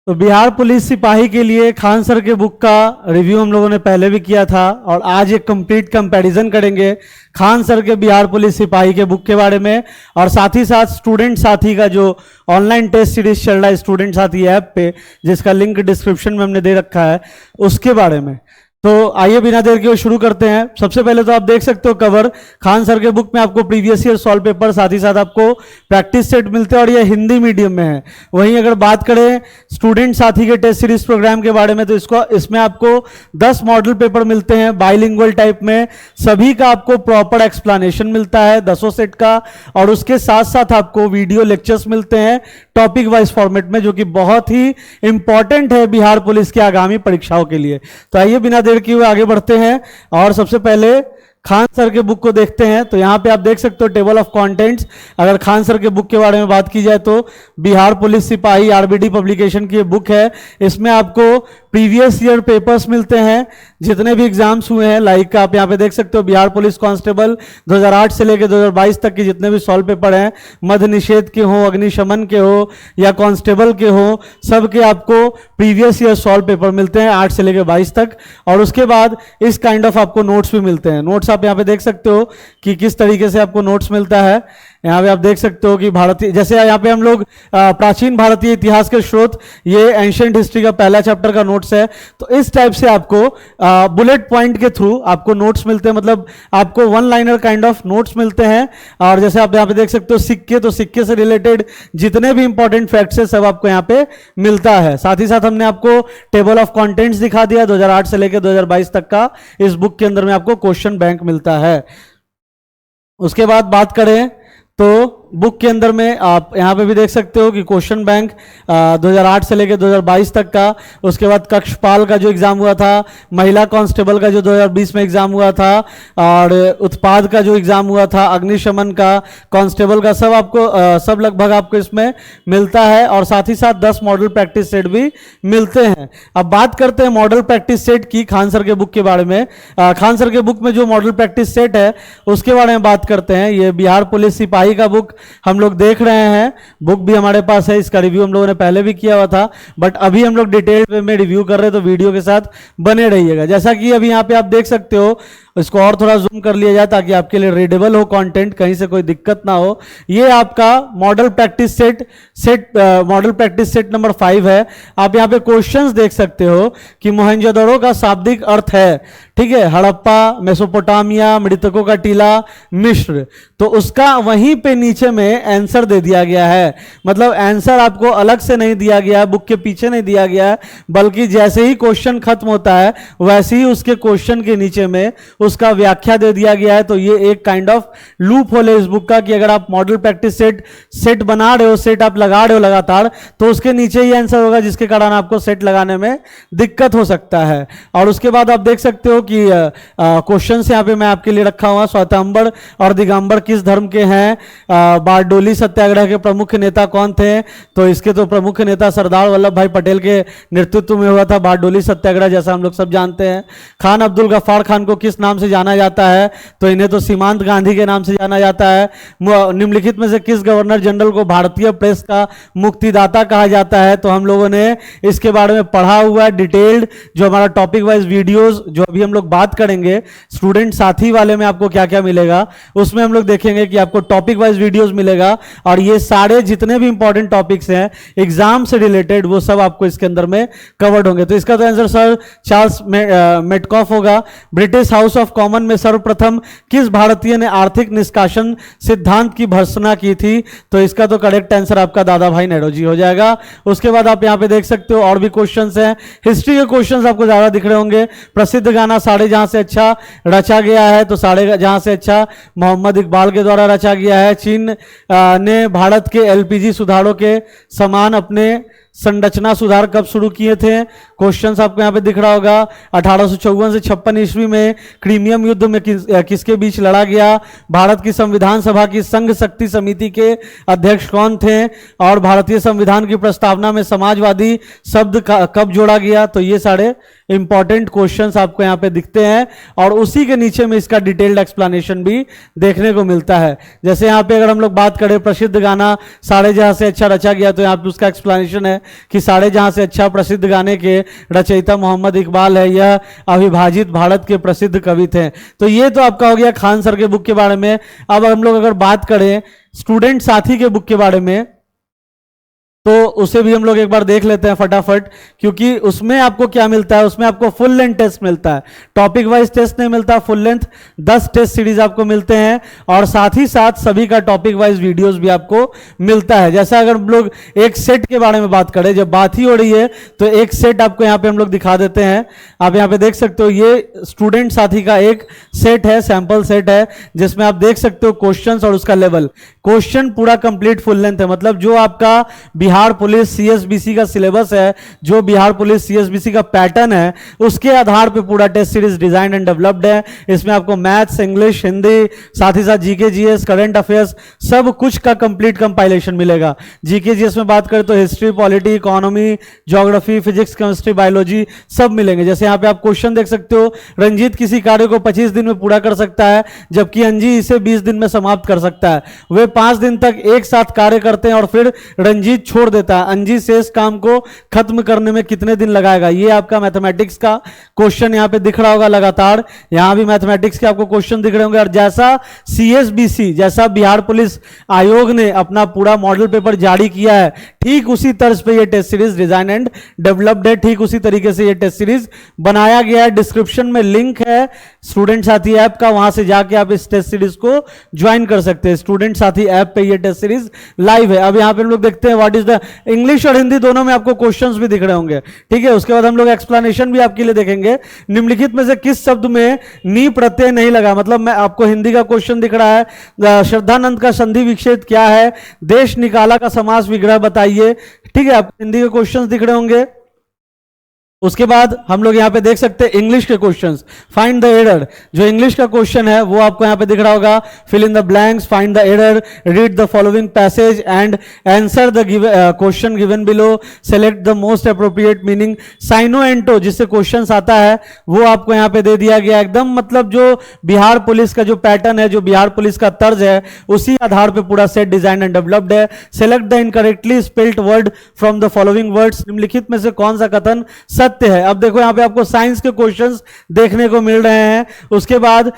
तो बिहार पुलिस सिपाही के लिए खान सर के बुक का रिव्यू हम लोगों ने पहले भी किया था और आज एक कंप्लीट कंपैरिजन करेंगे खान सर के बिहार पुलिस सिपाही के बुक के बारे में और साथ ही साथ स्टूडेंट साथी का जो ऑनलाइन टेस्ट सीरीज चल रहा है स्टूडेंट साथी ऐप पे, जिसका लिंक डिस्क्रिप्शन में हमने दे रखा है, उसके बारे में। तो आइए बिना देर के शुरू करते हैं। सबसे पहले तो आप देख सकते हो कवर खान सर के बुक में आपको प्रीवियस ईयर सॉल्व पेपर साथ ही साथ आपको प्रैक्टिस सेट मिलते हैं और ये हिंदी मीडियम में है। वहीं अगर बात करें स्टूडेंट साथी के टेस्ट सीरीज प्रोग्राम के बारे में तो इसमें आपको 10 मॉडल पेपर मिलते हैं बाइलिंगुअल टाइप में, सभी का आपको प्रॉपर एक्सप्लेनेशन मिलता है 10 सेट का, और उसके साथ साथ आपको वीडियो लेक्चर्स मिलते हैं टॉपिक वाइज फॉर्मेट में, जो कि बहुत ही इंपॉर्टेंट है बिहार पुलिस की आगामी परीक्षाओं के लिए। तो आइए बिना देर किए हुए आगे बढ़ते हैं और सबसे पहले खान सर के बुक को देखते हैं। तो यहां पे आप देख सकते हो टेबल ऑफ कंटेंट्स। अगर खान सर के बुक के बारे में बात की जाए तो बिहार पुलिस सिपाही आरबीडी पब्लिकेशन की बुक है। इसमें आपको प्रीवियस ईयर पेपर्स मिलते हैं जितने भी एग्जाम्स हुए हैं, लाइक आप यहां पे देख सकते हो बिहार पुलिस कांस्टेबल 2008 से लेकर 2022 तक के जितने भी सॉल्व पेपर हैं, मध्य निषेध के हो, अग्निशमन के हो या कांस्टेबल के हो, सबके आपको प्रीवियस ईयर सॉल्व पेपर मिलते हैं 8 से लेकर 22 तक। और उसके बाद इस काइंड ऑफ आपको नोट्स भी मिलते हैं। नोट्स आप यहाँ पे देख सकते हो कि किस तरीके से आपको नोट्स मिलता है। यहाँ पे आप देख सकते हो कि भारतीय, जैसे यहाँ पे हम लोग प्राचीन भारतीय इतिहास के स्रोत, ये एंशिएंट हिस्ट्री का पहला चैप्टर का नोट्स है। तो इस टाइप से आपको बुलेट पॉइंट के थ्रू आपको नोट्स मिलते हैं, मतलब आपको one liner kind of notes मिलते हैं। और जैसे आप यहाँ पे देख सकते हो सिक्के, तो सिक्के से रिलेटेड जितने भी इंपॉर्टेंट फैक्ट्स है सब आपको यहाँ पे मिलता है। साथ ही साथ हमने आपको टेबल ऑफ कंटेंट्स दिखा दिया 2008 से लेकर 2022 तक का। इस बुक के अंदर में आपको क्वेश्चन बैंक मिलता है। उसके बाद बात करें तो बुक के अंदर में आप यहाँ पे भी देख सकते हो कि क्वेश्चन बैंक 2008 से लेकर 2022 तक का। उसके बाद कक्षपाल का जो एग्जाम हुआ था, महिला कांस्टेबल का जो 2020 में एग्जाम हुआ था, और उत्पाद का जो एग्जाम हुआ था, अग्निशमन का, कांस्टेबल का, सब आपको सब लगभग आपको इसमें मिलता है। और साथ ही साथ 10 मॉडल प्रैक्टिस सेट भी मिलते हैं। अब बात करते हैं मॉडल प्रैक्टिस सेट की खान सर के बुक के बारे में। खान सर के बुक में जो मॉडल प्रैक्टिस सेट है उसके बारे में बात करते हैं। ये बिहार पुलिस सिपाही का बुक हम लोग देख रहे हैं, बुक भी हमारे पास है, इसका रिव्यू हम लोगों ने पहले भी किया हुआ था, बट अभी हम लोग डिटेल में रिव्यू कर रहे हैं, तो वीडियो के साथ बने रहिएगा। जैसा कि अभी यहाँ पे आप देख सकते हो, इसको और थोड़ा जूम कर लिया जाए ताकि आपके लिए रीडेबल हो कंटेंट, कहीं से कोई दिक्कत ना हो। ये आपका model practice set model practice set number 5 है। आप यहाँ पे क्वेश्चंस देख सकते हो कि मोहनजोदड़ो का शाब्दिक अर्थ है, ठीक है, हड़प्पा, मेसोपोटामिया, मृतकों का टीला, मिस्र। तो उसका वहीं पे नीचे में आंसर दे दिया गया है, मतलब आंसर आपको अलग से नहीं दिया गया है, बुक के पीछे नहीं दिया गया है, बल्कि जैसे ही क्वेश्चन खत्म होता है वैसे ही उसके क्वेश्चन के नीचे में उसका व्याख्या दे दिया गया है। तो ये एक काइंड ऑफ लूप होल है इस बुक का कि अगर आप मॉडल प्रैक्टिस सेट बना रहे हो, सेट आप लगा रहे हो लगातार, तो उसके नीचे ही आंसर होगा, जिसके कारण आपको सेट लगाने में दिक्कत हो सकता है। और उसके बाद आप देख सकते हो कि क्वेश्चन यहाँ पे मैं आपके लिए रखा हुआ, श्वेतांबर और दिगंबर किस धर्म के हैं, बारडोली सत्याग्रह के प्रमुख नेता कौन थे। तो इसके तो प्रमुख नेता सरदार वल्लभ भाई पटेल के नेतृत्व में हुआ था बारडोली सत्याग्रह, जैसा हम लोग सब जानते हैं। खान अब्दुल गफ्फार खान को किस नाम से जाना जाता है, तो इन्हें तो सीमांत गांधी के नाम से जाना जाता है। निम्नलिखित में से किस गवर्नर जनरल को भारतीय प्रेस का मुक्तिदाता कहा जाता है, तो हम लोगों ने इसके बारे में पढ़ा हुआ है डिटेल्ड, जो हमारा टॉपिक वाइज वीडियोस जो अभी हम लोग बात करेंगे स्टूडेंट साथी वाले में आपको क्या क्या मिलेगा, उसमें हम लोग देखेंगे कि आपको टॉपिक वाइज वीडियोस मिलेगा। और ये सारे जितने भी इंपॉर्टेंट टॉपिक्स हैं एग्जाम से रिलेटेड, वो सब आपको इसके अंदर में कवर्ड होंगे। तो इसका तो आंसर सर चार्ल्स मेटकॉफ होगा। ब्रिटिश हाउस ऑफ कॉमन में सर्वप्रथम किस भारतीय ने आर्थिक निष्कासन सिद्धांत की भर्त्सना की थी, तो इसका तो करेक्ट आंसर आपका दादा भाई नेहरूजी हो जाएगा। उसके बाद आप यहां पे देख सकते हो और भी क्वेश्चंस हैं, हिस्ट्री के क्वेश्चंस आपको ज्यादा दिख रहे होंगे। प्रसिद्ध गाना साढ़े जहां से अच्छा रचा गया है, तो साढ़े जहां से अच्छा मोहम्मद इकबाल के द्वारा रचा गया है। चीन ने भारत के एलपीजी सुधारों के समान अपने संरचना सुधार कब शुरू किए थे, क्वेश्चंस आपको यहाँ पे दिख रहा होगा। 1854 से 56 ईस्वी में क्रीमियम युद्ध में किसके बीच लड़ा गया, भारत की संविधान सभा की संघ शक्ति समिति के अध्यक्ष कौन थे, और भारतीय संविधान की प्रस्तावना में समाजवादी शब्द कब जोड़ा गया। तो ये सारे इंपॉर्टेंट क्वेश्चंस आपको यहाँ पे दिखते हैं और उसी के नीचे में इसका डिटेल्ड एक्सप्लेनेशन भी देखने को मिलता है। जैसे यहाँ पे अगर हम लोग बात करें प्रसिद्ध गाना सारे जहां से अच्छा रचा गया, तो यहाँ पे उसका एक्सप्लेनेशन है कि सारे जहां से अच्छा प्रसिद्ध गाने के रचयिता मोहम्मद इकबाल है, यह अविभाजित भारत के प्रसिद्ध कवि थे। तो ये तो आपका हो गया खान सर के बुक के बारे में। अब हम लोग अगर बात करें स्टूडेंट साथी के बुक के बारे में, तो उसे भी हम लोग एक बार देख लेते हैं फटाफट, क्योंकि उसमें आपको क्या मिलता है, उसमें आपको फुल लेंथ टेस्ट मिलता है, टॉपिक वाइज टेस्ट नहीं मिलता, फुल लेंथ 10 टेस्ट सीरीज आपको मिलते हैं और साथ ही साथ सभी का टॉपिक वाइज वीडियोस भी आपको मिलता है। जैसा अगर हम लोग एक सेट के बारे में बात करें, जब बात ही हो रही है तो एक सेट आपको यहाँ पे हम लोग दिखा देते हैं। आप यहाँ पे देख सकते हो ये स्टूडेंट साथी का एक सेट है, सैंपल सेट है, जिसमें आप देख सकते हो क्वेश्चन और उसका लेवल। क्वेश्चन पूरा कंप्लीट फुल लेंथ है, मतलब जो आपका बिहार पुलिस सीएसबीसी का सिलेबस है, जो बिहार पुलिस सीएसबीसी का पैटर्न है, उसके आधार पे पूरा test series design and developed है। इसमें आपको मैथ्स, इंग्लिश, हिंदी, साथ ही साथ जीके जीएस, करंट अफेयर्स, सब कुछ का कंप्लीट कंपाइलेशन मिलेगा। जीके जीएस में बात करें तो history, polity, economy, geography, physics, chemistry, biology सब मिलेंगे। जैसे यहाँ पे आप क्वेश्चन देख सकते हो, रंजीत किसी कार्य को 25 दिन में पूरा कर सकता है, जबकि अंजी इसे 20 दिन में समाप्त कर सकता है। वे 5 दिन तक एक साथ कार्य करते हैं और फिर रंजीत छोड़ देता है। अंजी शेष काम को खत्म करने में कितने दिन लगाएगा? ये आपका मैथमेटिक्स का क्वेश्चन यहाँ पे दिख रहा होगा लगातार। यहां भी मैथमेटिक्स के आपको क्वेश्चन दिख रहे होंगे। और जैसा सीएसबीसी, जैसा बिहार पुलिस आयोग ने अपना पूरा मॉडल पेपर जारी किया है, ठीक उसी तर्ज पे ये test series design and developed है। ठीक उसी तरीके से ये टेस्ट सीरीज बनाया गया है। डिस्क्रिप्शन में लिंक है स्टूडेंट साथी ऐप का, वहां से जाके आप इस टेस्ट सीरीज को ज्वाइन कर सकते हैं। स्टूडेंट साथी ऐप पे ये टेस्ट सीरीज लाइव है। अब यहाँ पे हम लोग देखते हैं व्हाट इज द, इंग्लिश और हिंदी दोनों में आपको क्वेश्चंस भी दिख रहे होंगे, ठीक है। उसके बाद हम लोग एक्सप्लेनेशन भी आपके लिए देखेंगे। निम्नलिखित में से किस शब्द में नी प्रत्यय नहीं लगा? मतलब मैं आपको हिंदी का क्वेश्चन दिख रहा है, श्रद्धानंद का संधि विच्छेद क्या है, देश निकाला का समास विग्रह बताइए, ठीक है। आपको हिंदी के क्वेश्चंस दिख रहे होंगे। उसके बाद हम लोग यहां पे देख सकते हैं इंग्लिश के क्वेश्चंस। फाइंड द एरर, जो इंग्लिश का क्वेश्चन है वो आपको यहां पे दिख रहा होगा। Fill in the blanks, find the error, read the following passage and answer the question given below, select the most appropriate meaning. साइनो एंटो जिससे क्वेश्चंस आता है वो आपको यहां पे दे दिया गया एकदम, मतलब जो बिहार पुलिस का जो पैटर्न है, जो बिहार पुलिस का तर्ज है, उसी आधार पे पूरा सेट डिजाइन एंड डेवलप्ड है। Select the incorrectly spelled word from the following words, निम्नलिखित में से कौन सा कथन सत्य है? अब देखो यहाँ पे आपको साइंस के क्वेश्चंस देखने को मिल रहे हैं। उसके बाद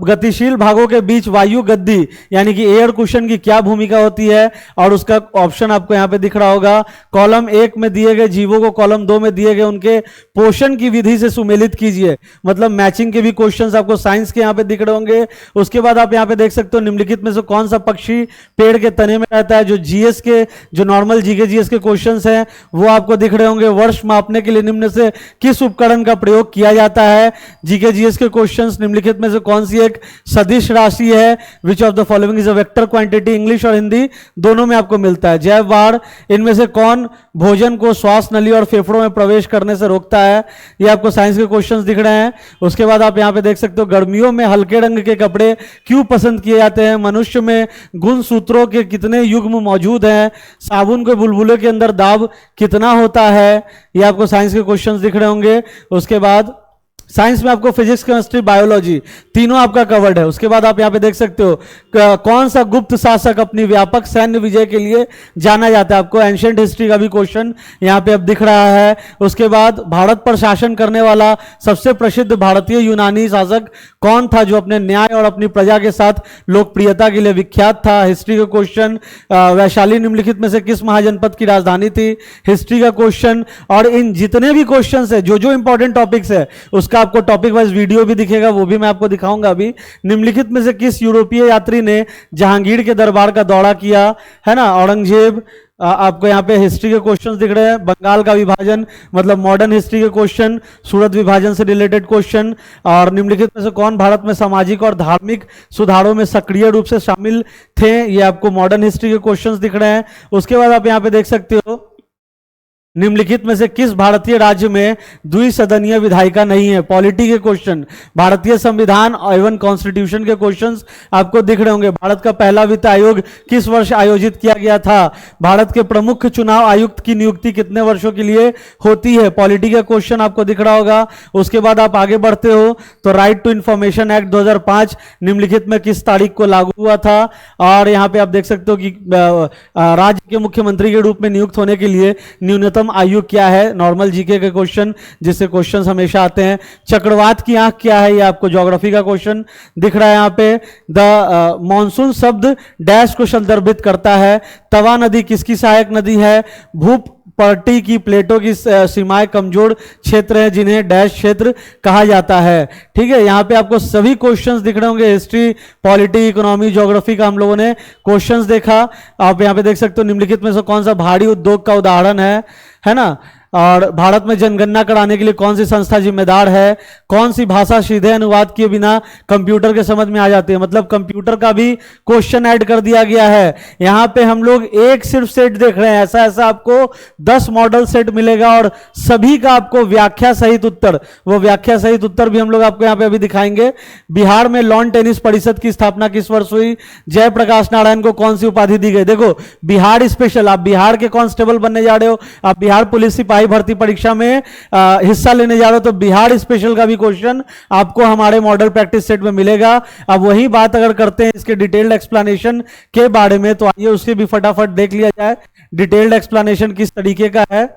गतिशील भागों के बीच वायु गद्दी यानी कि एयर कुशन की क्या भूमिका होती है, और उसका ऑप्शन आपको यहाँ पे दिख रहा होगा। कॉलम 1 में दिए गए जीवों को कॉलम 2 में दिए गए उनके पोषण की विधि से सुमेलित कीजिए, मतलब मैचिंग के भी क्वेश्चंस आपको साइंस के यहाँ पे दिख रहे होंगे। उसके बाद आप यहाँ पे देख सकते हो निम्नलिखित में से कौन सा पक्षी पेड़ के तने में रहता है, जो जीएस के, जो नॉर्मल जीके जीएस के क्वेश्चंस हैं वो आपको दिख रहे होंगे। वर्ष मापने के लिए निम्न से किस उपकरण का प्रयोग किया जाता है? जीके जीएस के क्वेश्चंस। निम्नलिखित में से कौन सी एक सदिश राशि है? Which of the following is a vector quantity? English और हिंदी दोनों में आपको मिलता है। जैव बाढ़, इनमें से कौन भोजन को श्वास नली और फेफड़ों में प्रवेश करने से रोकता है? ये आपको साइंस के क्वेश्चंस दिख रहे हैं। उसके बाद आप यहां पे देख सकते हो गर्मियों में हल्के रंग के कपड़े क्यों पसंद किए जाते हैं? मनुष्य में गुण सूत्रों के कितने युग्म मौजूद हैं? साबुन के बुलबुले के अंदर दाब कितना होता है? ये आपको साइंस के क्वेश्चंस दिख रहे होंगे। उसके बाद साइंस में आपको फिजिक्स, केमिस्ट्री, बायोलॉजी तीनों आपका कवर्ड है। उसके बाद आप यहां पे देख सकते हो कौन सा गुप्त शासक अपनी व्यापक सैन्य विजय के लिए जाना जाता है? आपको एंशिएंट हिस्ट्री का भी क्वेश्चन यहां पे अब दिख रहा है। उसके बाद भारत पर शासन करने वाला सबसे प्रसिद्ध भारतीय यूनानी शासक कौन था, जो अपने न्याय और अपनी प्रजा के साथ लोकप्रियता के लिए विख्यात था? हिस्ट्री का क्वेश्चन। वैशाली निम्नलिखित में से किस महाजनपद की राजधानी थी? हिस्ट्री का क्वेश्चन। और इन जितने भी क्वेश्चन है, जो जो इंपॉर्टेंट टॉपिक्स है, उसका आपको टॉपिक वाइज वीडियो भी दिखेगा, वो भी मैं आपको दिखाऊंगा अभी। निम्नलिखित में से किस यूरोपीय यात्री ने जहांगीर के दरबार का दौरा किया? है ना, औरंगजेब। आपको यहाँ पे हिस्ट्री के क्वेश्चंस दिख रहे हैं। बंगाल का विभाजन, मतलब मॉडर्न हिस्ट्री के क्वेश्चन, सूरत विभाजन से रिलेटेड क्वेश्चन। और निम्नलिखित में से कौन भारत में सामाजिक और धार्मिक सुधारों में सक्रिय रूप से शामिल थे? ये आपको मॉडर्न हिस्ट्री के क्वेश्चंस दिख रहे हैं। उसके बाद आप यहाँ पे देख सकते हो निम्नलिखित में से किस भारतीय राज्य में द्विसदनीय विधायिका नहीं है? पॉलिटी के क्वेश्चन, भारतीय संविधान एवं कॉन्स्टिट्यूशन के क्वेश्चंस आपको दिख रहे होंगे। भारत का पहला वित्त आयोग किस वर्ष आयोजित किया गया था? भारत के प्रमुख चुनाव आयुक्त की नियुक्ति कितने वर्षों के लिए होती है? पॉलिटी का क्वेश्चन आपको दिख रहा होगा। उसके बाद आप आगे बढ़ते हो तो राइट टू इंफॉर्मेशन एक्ट 2005 निम्नलिखित में किस तारीख को लागू हुआ था? और यहाँ पे आप देख सकते हो कि राज्य के मुख्यमंत्री के रूप में नियुक्त होने के लिए न्यूनतम आयु क्या है? नॉर्मल जीके के क्वेश्चन, जिससे क्वेश्चंस हमेशा आते हैं। चक्रवात की आंख क्या है? ये आपको ज्योग्राफी का क्वेश्चन दिख रहा है यहाँ पे। द मॉनसून शब्द डैश को संदर्भित करता है। तवा नदी किसकी सहायक नदी है? भूप पर्टी की प्लेटों की सीमाएं कमजोर क्षेत्र है जिन्हें डैश क्षेत्र कहा जाता है। ठीक है, यहाँ पे आपको सभी क्वेश्चंस दिख रहे होंगे। हिस्ट्री, पॉलिटी, इकोनॉमी, ज्योग्राफी का हम लोगों ने क्वेश्चंस देखा। आप यहाँ पे देख सकते हो निम्नलिखित में से कौन सा भारी उद्योग का उदाहरण है ना? और भारत में जनगणना कराने के लिए कौन सी संस्था जिम्मेदार है? कौन सी भाषा सीधे अनुवाद किए बिना कंप्यूटर के समझ में आ जाती है? मतलब कंप्यूटर का भी क्वेश्चन ऐड कर दिया गया है। यहाँ पे हम लोग एक सिर्फ सेट देख रहे हैं, ऐसा ऐसा आपको 10 मॉडल सेट मिलेगा और सभी का आपको व्याख्या सहित उत्तर, वो व्याख्या सहित उत्तर भी हम लोग आपको यहाँ पे अभी दिखाएंगे। बिहार में लॉन टेनिस परिषद की स्थापना किस वर्ष हुई? जयप्रकाश नारायण को कौन सी उपाधि दी गई? देखो, बिहार स्पेशल, आप बिहार के कांस्टेबल बनने जा रहे हो, आप बिहार पुलिस सिपाही भर्ती परीक्षा में हिस्सा लेने जा रहे हो, तो बिहार स्पेशल का भी क्वेश्चन आपको हमारे मॉडल प्रैक्टिस सेट में मिलेगा। अब वही बात अगर करते हैं इसके डिटेल्ड एक्सप्लेनेशन के बारे में, तो आइए उसके भी फटाफट देख लिया जाए। डिटेल्ड एक्सप्लेनेशन किस तरीके का है,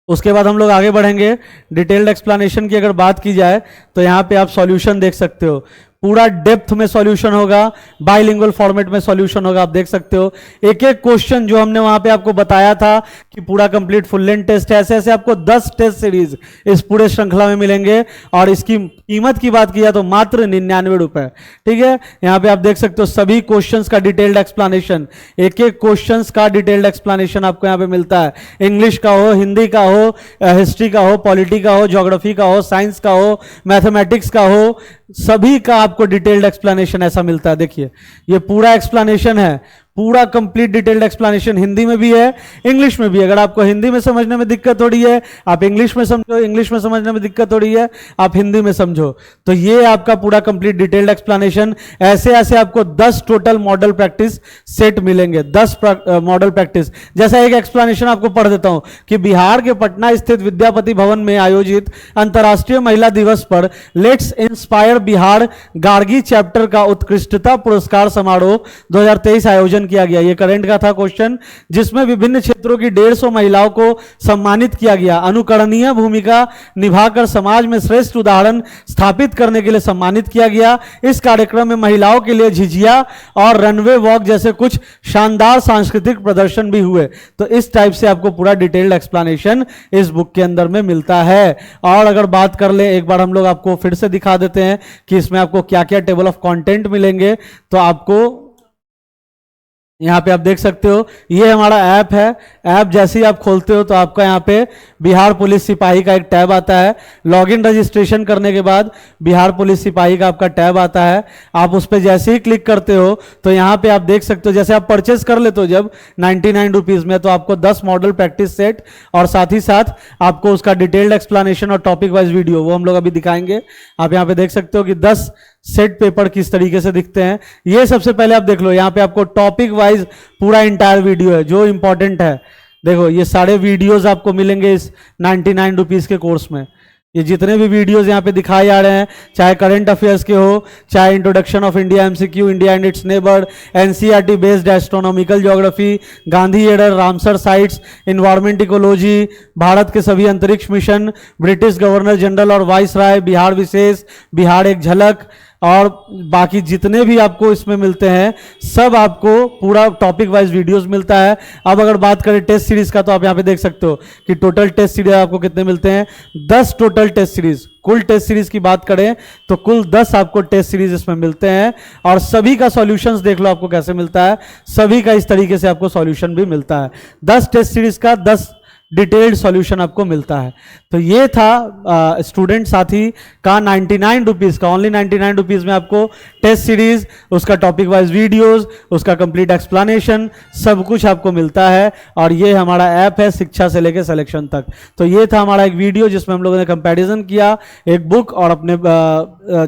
उसके बाद हम लोग आगे बढ़ेंगे। डिटेल्ड एक्सप्लेनेशन की अगर बात की जाए तो यहां पे आप सॉल्यूशन देख सकते हो, पूरा डेप्थ में सॉल्यूशन होगा, बाइलिंगुअल फॉर्मेट में सॉल्यूशन होगा। आप देख सकते हो एक एक क्वेश्चन जो हमने वहां पे आपको बताया था कि पूरा कंप्लीट फुल लेंथ टेस्ट है, ऐसे ऐसे आपको 10 टेस्ट सीरीज इस पूरे श्रृंखला में मिलेंगे। और इसकी कीमत की बात की जाए तो मात्र 99 रुपए। ठीक है, यहाँ पे आप देख सकते हो सभी क्वेश्चंस का डिटेल्ड एक्सप्लेनेशन, एक एक क्वेश्चंस का डिटेल्ड एक्सप्लेनेशन आपको यहाँ पे मिलता है। इंग्लिश का हो, हिंदी का हो, हिस्ट्री का हो, पॉलिटी का हो, ज्योग्राफी का हो, साइंस का हो, मैथमेटिक्स का हो, सभी का आपको डिटेल्ड एक्सप्लेनेशन ऐसा मिलता है। देखिए ये पूरा एक्सप्लेनेशन है, पूरा कंप्लीट डिटेल्ड एक्सप्लेनेशन हिंदी में भी है, इंग्लिश में भी। अगर आपको हिंदी में समझने में दिक्कत हो रही है आप इंग्लिश में समझो, इंग्लिश में समझने में दिक्कत हो रही है आप हिंदी में समझो, तो ये आपका पूरा कंप्लीट डिटेल्ड एक्सप्लेनेशन। ऐसे ऐसे आपको 10 टोटल मॉडल प्रैक्टिस सेट मिलेंगे, 10 मॉडल प्रैक्टिस। जैसा एक एक्सप्लेनेशन आपको पढ़ देता हूं कि बिहार के पटना स्थित विद्यापति भवन में आयोजित अंतर्राष्ट्रीय महिला दिवस पर let's inspire Bihar Gargi chapter का उत्कृष्टता पुरस्कार समारोह 2023 आयोजन किया गया। ये करंट का था क्वेश्चन, जिसमें विभिन्न क्षेत्रों की 150 महिलाओं को सम्मानित किया गया। अनुकरणीय भूमिका निभाकर समाज में श्रेष्ठ उदाहरण स्थापित करने के लिए सम्मानित किया गया। इस कार्यक्रम में महिलाओं के लिए झिझिया और रनवे वॉक जैसे कुछ शानदार सांस्कृतिक प्रदर्शन भी हुए। तो इस टाइप से आपको पूरा डिटेल्ड एक्सप्लेनेशन इस बुक के अंदर में मिलता है। और अगर बात कर ले, एक बार हम लोग आपको फिर से दिखा देते हैं कि इसमें आपको क्या क्या टेबल ऑफ कंटेंट मिलेंगे। तो आपको यहाँ पे आप देख सकते हो ये हमारा ऐप है। ऐप जैसे ही आप खोलते हो तो आपका यहाँ पे बिहार पुलिस सिपाही का एक टैब आता है। लॉगिन रजिस्ट्रेशन करने के बाद बिहार पुलिस सिपाही का आपका टैब आता है। आप उस पर जैसे ही क्लिक करते हो तो यहाँ पे आप देख सकते हो, जैसे आप परचेस कर लेते हो जब 99 रुपीज़ में, तो आपको 10 मॉडल प्रैक्टिस सेट और साथ ही साथ आपको उसका डिटेल्ड एक्सप्लेनेशन और टॉपिक वाइज वीडियो वो हम लोग अभी दिखाएंगे। आप यहाँ पे देख सकते हो कि 10 सेट पेपर किस तरीके से दिखते हैं। ये सबसे पहले आप देख लो, यहाँ पे आपको टॉपिक वाइज पूरा इंटायर वीडियो है जो इंपॉर्टेंट है। देखो ये सारे वीडियोस आपको मिलेंगे इस 99 रुपीज़ के कोर्स में। ये जितने भी वीडियोस यहाँ पे दिखाए जा रहे हैं, चाहे करंट अफेयर्स के हो, चाहे introduction of India MCQ, India and it's neighbour, NCERT based astronomical geography, Gandhi adder, Ramsar sites, environment ecology, Bharat के सभी अंतरिक्ष मिशन, ब्रिटिश गवर्नर जनरल और वाइस राय, बिहार विशेष, बिहार एक झलक, और बाकी जितने भी आपको इसमें मिलते हैं सब आपको पूरा टॉपिक वाइज वीडियोस मिलता है। अब अगर बात करें टेस्ट सीरीज का, तो आप यहाँ पे देख सकते हो कि टोटल टेस्ट सीरीज आपको कितने मिलते हैं, 10 टोटल टेस्ट सीरीज। कुल टेस्ट सीरीज की बात करें तो कुल 10 आपको टेस्ट सीरीज इसमें मिलते हैं। और सभी का सॉल्यूशंस देख लो आपको कैसे मिलता है, सभी का इस तरीके से आपको सॉल्यूशन भी मिलता है। 10 टेस्ट सीरीज का 10 डिटेल्ड सॉल्यूशन आपको मिलता है। तो ये था स्टूडेंट साथी का 99 रुपीज़ का, ओनली 99 रुपीज़ में आपको टेस्ट सीरीज, उसका टॉपिक वाइज वीडियोस, उसका कंप्लीट एक्सप्लेनेशन, सब कुछ आपको मिलता है। और ये हमारा ऐप है शिक्षा से लेकर सिलेक्शन तक। तो ये था हमारा एक वीडियो जिसमें हम लोगों ने कंपैरिजन किया एक बुक और अपने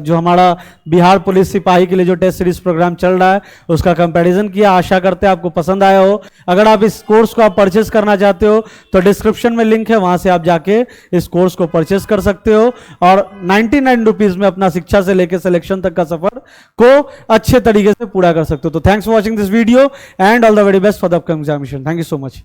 जो हमारा बिहार पुलिस सिपाही के लिए जो टेस्ट सीरीज प्रोग्राम चल रहा है उसका कंपैरिजन किया। आशा करते हैं आपको पसंद आया हो। अगर आप इस कोर्स को आप परचेस करना चाहते हो तो डिस्क्रिप्शन में लिंक है, वहां से आप जाके इस कोर्स को परचेस कर सकते हो और 99 रुपीज में अपना शिक्षा से लेकर सिलेक्शन तक का सफर को अच्छे तरीके से पूरा कर सकते हो। तो thanks for watching this video and all the very best for the upcoming examination. Thank you so much.